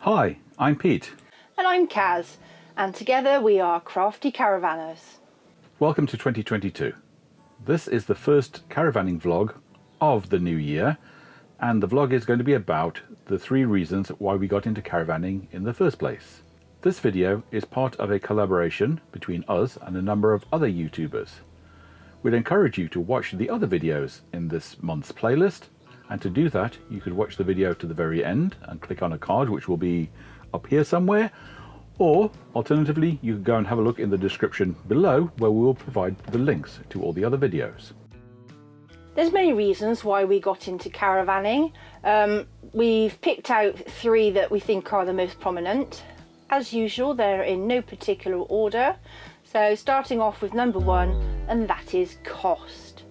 Hi, I'm Pete. And I'm Kaz, and together we are Crafty Caravanners. Welcome to 2022. This is the first caravanning vlog of the new year, and the vlog is going to be about the 3 reasons why we got into caravanning in the first place. This video is part of a collaboration between us and a number of other YouTubers. We'd encourage you to watch the other videos in this month's playlist, and to do that you could watch the video to the very end and click on a card which will be up here somewhere, or alternatively you could go and have a look in the description below where we will provide the links to all the other videos. There's many reasons why we got into caravanning. We've picked out 3 that we think are the most prominent. As usual, they're in no particular order. So starting off with number 1, and that is cost.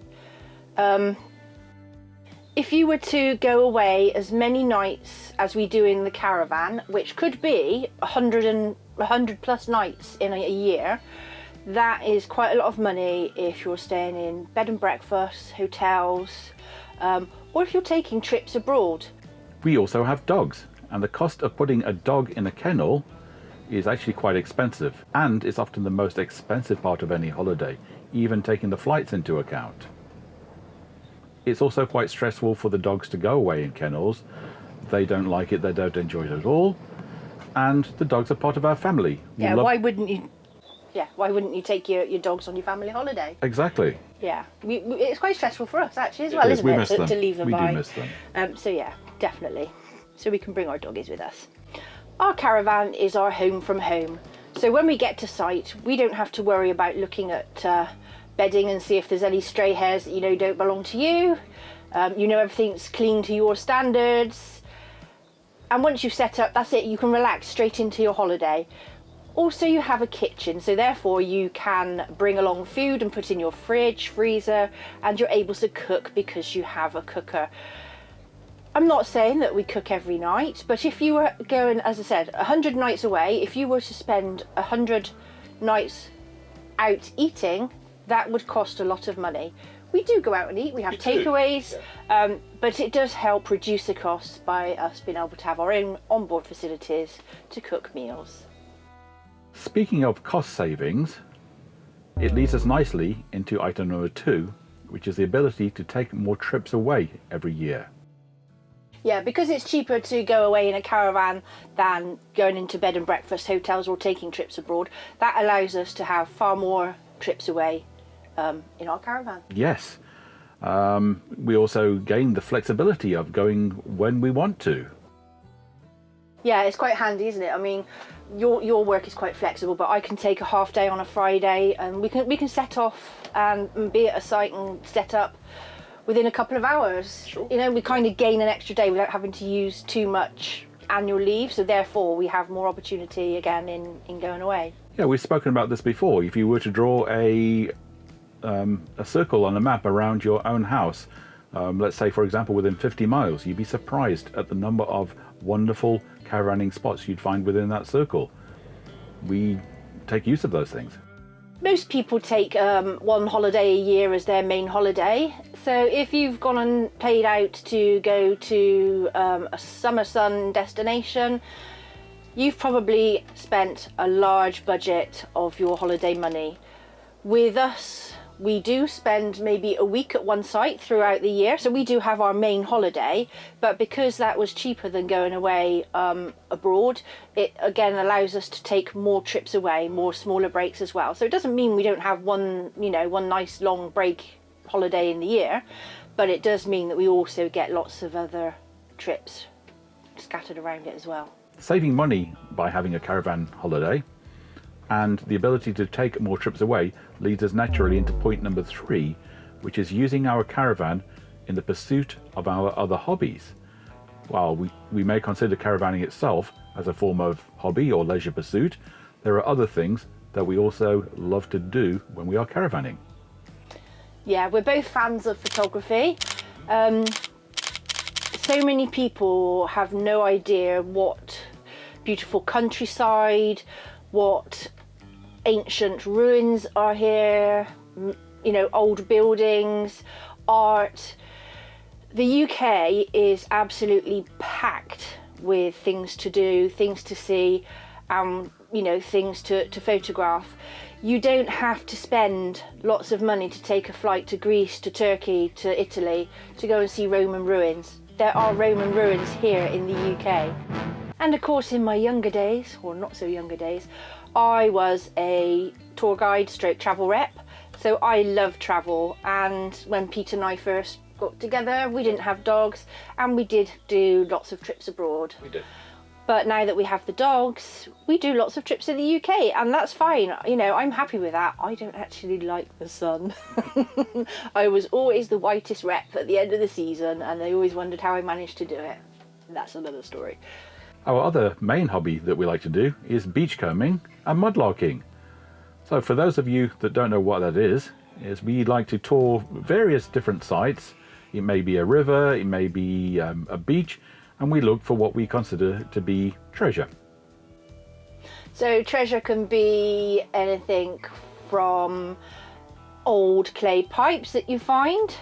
If you were to go away as many nights as we do in the caravan, which could be 100 plus nights in a year, that is quite a lot of money if you're staying in bed and breakfasts, hotels, or if you're taking trips abroad. We also have dogs, and the cost of putting a dog in a kennel is actually quite expensive, and it's often the most expensive part of any holiday, even taking the flights into account. It's also quite stressful for the dogs to go away in kennels. They don't like it, they don't enjoy it at all, and the dogs are part of our family. Yeah, why wouldn't you? Yeah, why wouldn't you take your dogs on your family holiday? Exactly. Yeah, it's quite stressful for us actually as well, isn't it? To leave them we by. do miss them. So yeah, definitely. So we can bring our doggies with us. Our caravan is our home from home. So when we get to site, we don't have to worry about looking at bedding and see if there's any stray hairs that you know don't belong to you. You know everything's clean to your standards. And once you've set up, that's it, you can relax straight into your holiday. Also, you have a kitchen, so therefore you can bring along food and put in your fridge, freezer, and you're able to cook because you have a cooker. I'm not saying that we cook every night, but if you were going, as I said, 100 nights away, if you were to spend 100 nights out eating, that would cost a lot of money. We do go out and eat, we have takeaways, but it does help reduce the costs by us being able to have our own onboard facilities to cook meals. Speaking of cost savings, it leads us nicely into item number 2, which is the ability to take more trips away every year. Yeah, because it's cheaper to go away in a caravan than going into bed and breakfast hotels or taking trips abroad, that allows us to have far more trips away in our caravan. Yes. We also gain the flexibility of going when we want to. Yeah, it's quite handy, isn't it? I mean, your work is quite flexible, but I can take a half day on a Friday and we can set off and be at a site and set up within a couple of hours. Sure. You know, we kind of gain an extra day without having to use too much annual leave, so therefore we have more opportunity again in going away. Yeah, we've spoken about this before. If you were to draw a circle on a map around your own house, let's say for example within 50 miles, you'd be surprised at the number of wonderful caravanning spots you'd find within that circle. We take use of those things. Most people take 1 holiday a year as their main holiday. So if you've gone and paid out to go to a summer sun destination, you've probably spent a large budget of your holiday money. With us, we do spend maybe a week at one site throughout the year, so we do have our main holiday, but because that was cheaper than going away abroad, it again allows us to take more trips away, more smaller breaks as well. So it doesn't mean we don't have one nice long break holiday in the year, but it does mean that we also get lots of other trips scattered around it as well. Saving money by having a caravan holiday and the ability to take more trips away leads us naturally into point number 3, which is using our caravan in the pursuit of our other hobbies. While we may consider caravanning itself as a form of hobby or leisure pursuit, there are other things that we also love to do when we are caravanning. Yeah, we're both fans of photography. So many people have no idea what beautiful countryside, what ancient ruins are here, you know, old buildings, art. The UK is absolutely packed with things to do, things to see, you know, things to photograph. You don't have to spend lots of money to take a flight to Greece, to Turkey, to Italy to go and see Roman ruins. There are Roman ruins here in the UK. And of course, in my younger days, or not so younger days, I was a tour guide stroke travel rep. So I love travel, and when Pete and I first got together, we didn't have dogs, and we did do lots of trips abroad. We did. But now that we have the dogs, we do lots of trips in the UK, and that's fine. You know, I'm happy with that. I don't actually like the sun. I was always the whitest rep at the end of the season, and they always wondered how I managed to do it. That's another story. Our other main hobby that we like to do is beachcombing and mudlarking. So for those of you that don't know what that is we like to tour various different sites. It may be a river, it may be a beach, and we look for what we consider to be treasure. So treasure can be anything from old clay pipes that you find.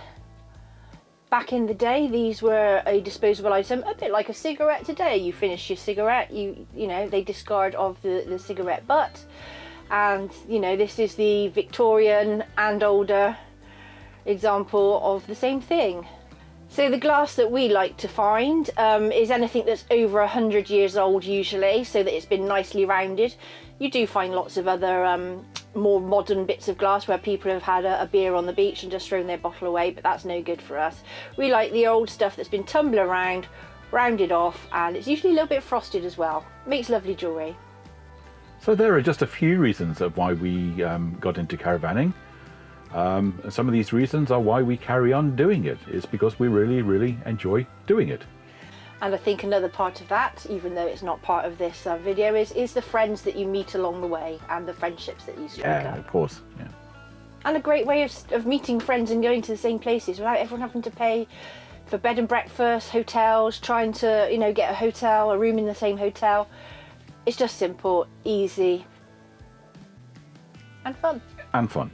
Back in the day, these were a disposable item, a bit like a cigarette today. You finish your cigarette, you know, they discard of the cigarette butt. And, you know, this is the Victorian and older example of the same thing. So the glass that we like to find is anything that's over 100 years old usually, so that it's been nicely rounded. You do find lots of other more modern bits of glass where people have had a beer on the beach and just thrown their bottle away, but that's no good for us. We like the old stuff that's been tumbled around, rounded off, and it's usually a little bit frosted as well. Makes lovely jewellery. So there are just a few reasons of why we got into caravanning. And some of these reasons are why we carry on doing it. It's because we really, really enjoy doing it. And I think another part of that, even though it's not part of this video, is the friends that you meet along the way and the friendships that you strike up. Yeah, of course. Yeah. And a great way of meeting friends and going to the same places without everyone having to pay for bed and breakfast, hotels, trying to, you know, get a room in the same hotel. It's just simple, easy, and fun. And fun.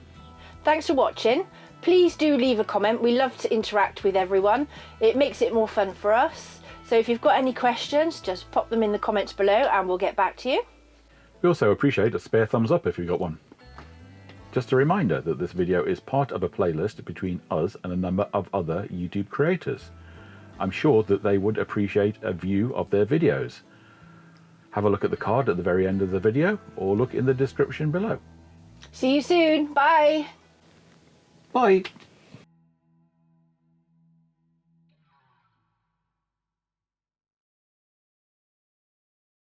Thanks for watching. Please do leave a comment. We love to interact with everyone. It makes it more fun for us. So if you've got any questions, just pop them in the comments below and we'll get back to you. We also appreciate a spare thumbs up if you've got one. Just a reminder that this video is part of a playlist between us and a number of other YouTube creators. I'm sure that they would appreciate a view of their videos. Have a look at the card at the very end of the video or look in the description below. See you soon. Bye. Bye.